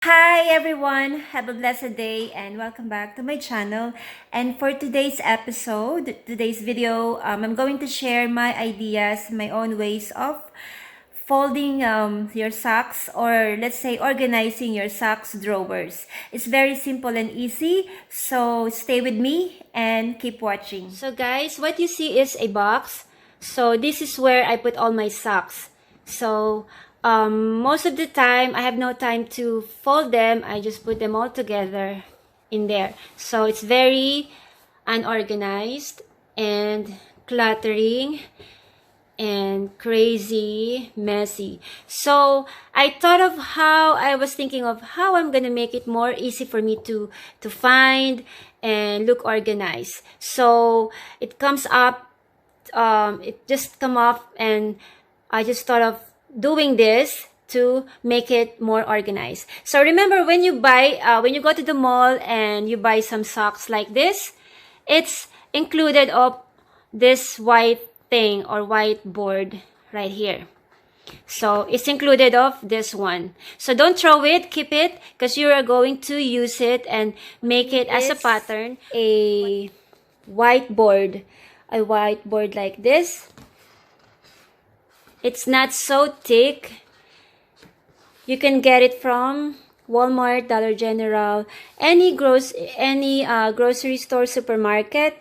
Hi everyone, have a blessed day and welcome back to my channel. And for today's episode, today's video, I'm going to share my ideas, my own ways of folding your socks, or let's say organizing your socks drawers. It's very simple and easy, so stay with me and keep watching. So guys, what you see is a box. So this is where I put all my socks. So most of the time I have no time to fold them. I just put them all together in there. So it's very unorganized and cluttering and crazy messy. So I thought of I was thinking of how I'm gonna make it more easy for me to find and look organized. So it comes up, it just come up, and I just thought of doing this to make it more organized. So remember, when you when you go to the mall and you buy some socks like this, it's included of this white thing or white board right here. So it's included of this one. So don't throw it, keep it, because you are going to use it and make it as a pattern. A whiteboard like this. It's not so thick. You can get it from Walmart, Dollar General, any grocery store, supermarket,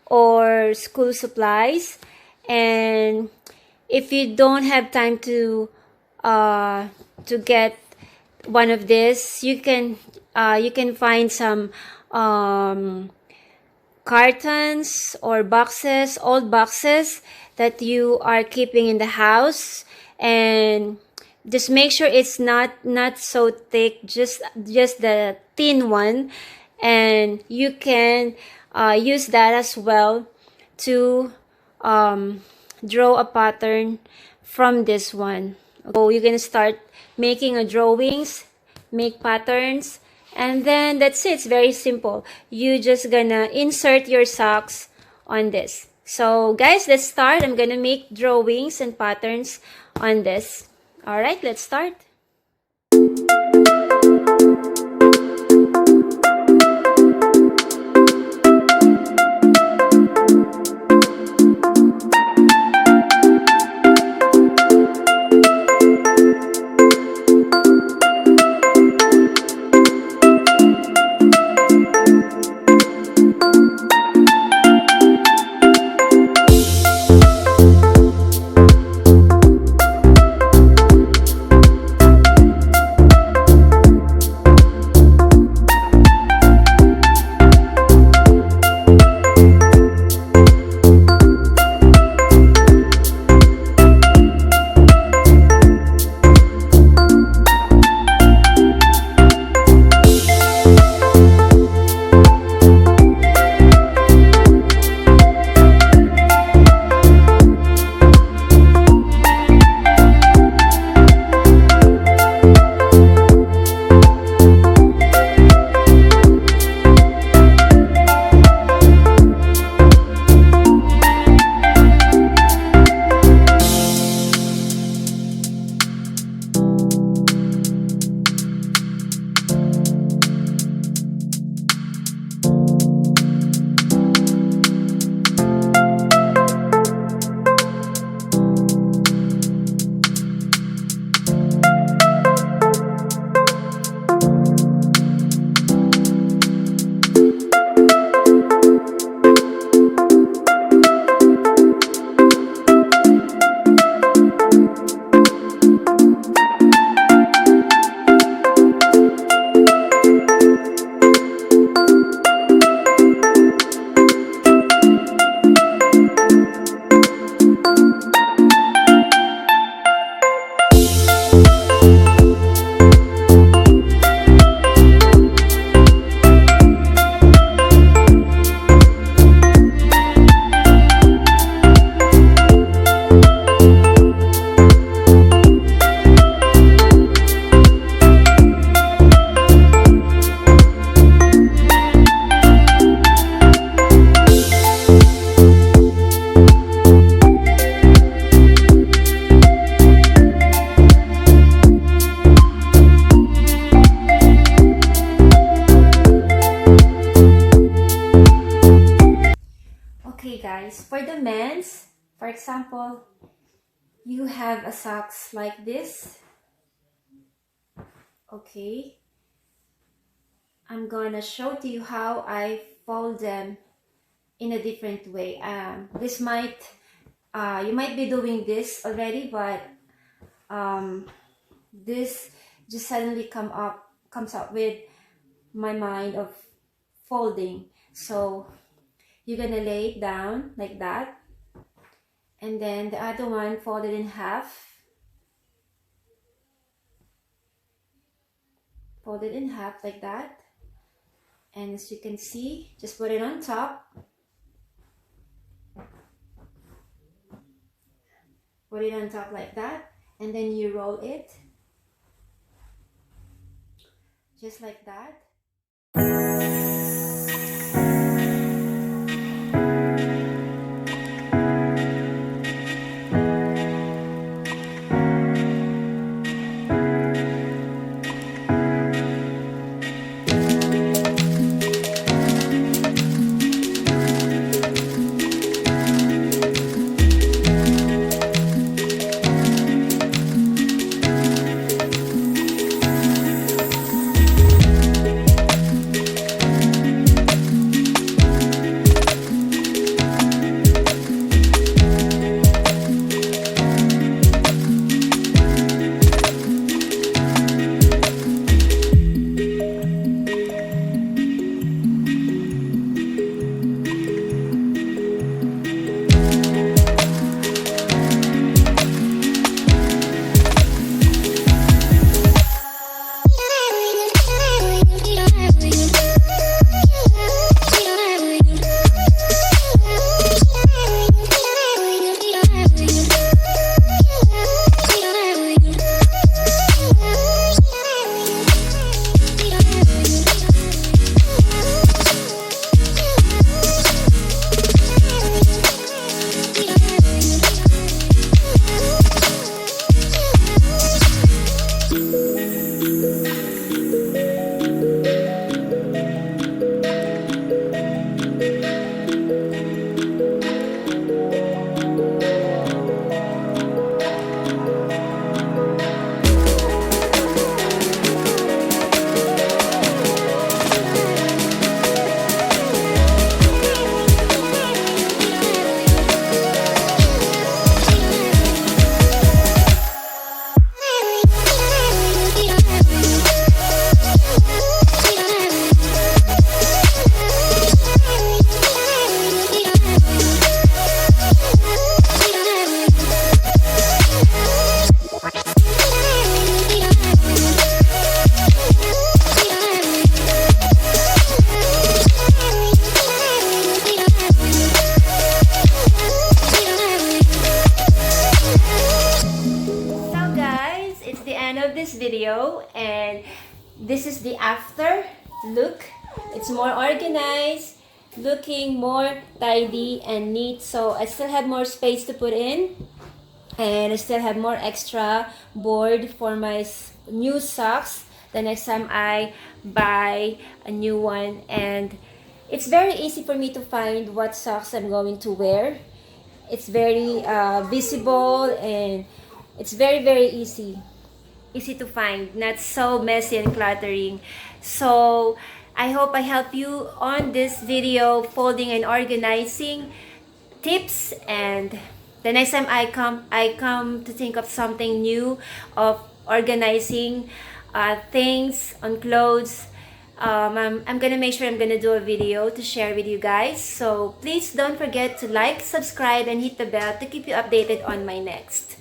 or school supplies. And if you don't have time to get one of this, you can find some cartons or boxes, old boxes that you are keeping in the house, and just make sure it's not so thick, just the thin one, and you can use that as well to draw a pattern from this one. So you're gonna start making a drawings, make patterns, and then that's it. It's very simple. You just gonna insert your socks on this. So guys, let's start. I'm gonna make drawings and patterns on this. All right, let's start. guys. For the men's, for example, you have a socks like this. Okay. I'm gonna show to you how I fold them in a different way. This might, you might be doing this already, but this just suddenly comes up with my mind of folding. So you're gonna lay it down like that, and then the other one folded in half. Folded in half like that. And as you can see, just put it on top. Put it on top like that. And then you roll it. Just like that. This video, and this is the after look. It's more organized, looking more tidy and neat. So I still have more space to put in, and I still have more extra board for my new socks the next time I buy a new one. And it's very easy for me to find what socks I'm going to wear. It's very visible, and it's very easy to find, not so messy and cluttering. So I hope I help you on this video, folding and organizing tips. And the next time I come to think of something new of organizing things on clothes, I'm gonna make sure I'm gonna do a video to share with you guys. So please don't forget to like, subscribe, and hit the bell to keep you updated on my next.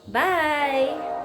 Bye!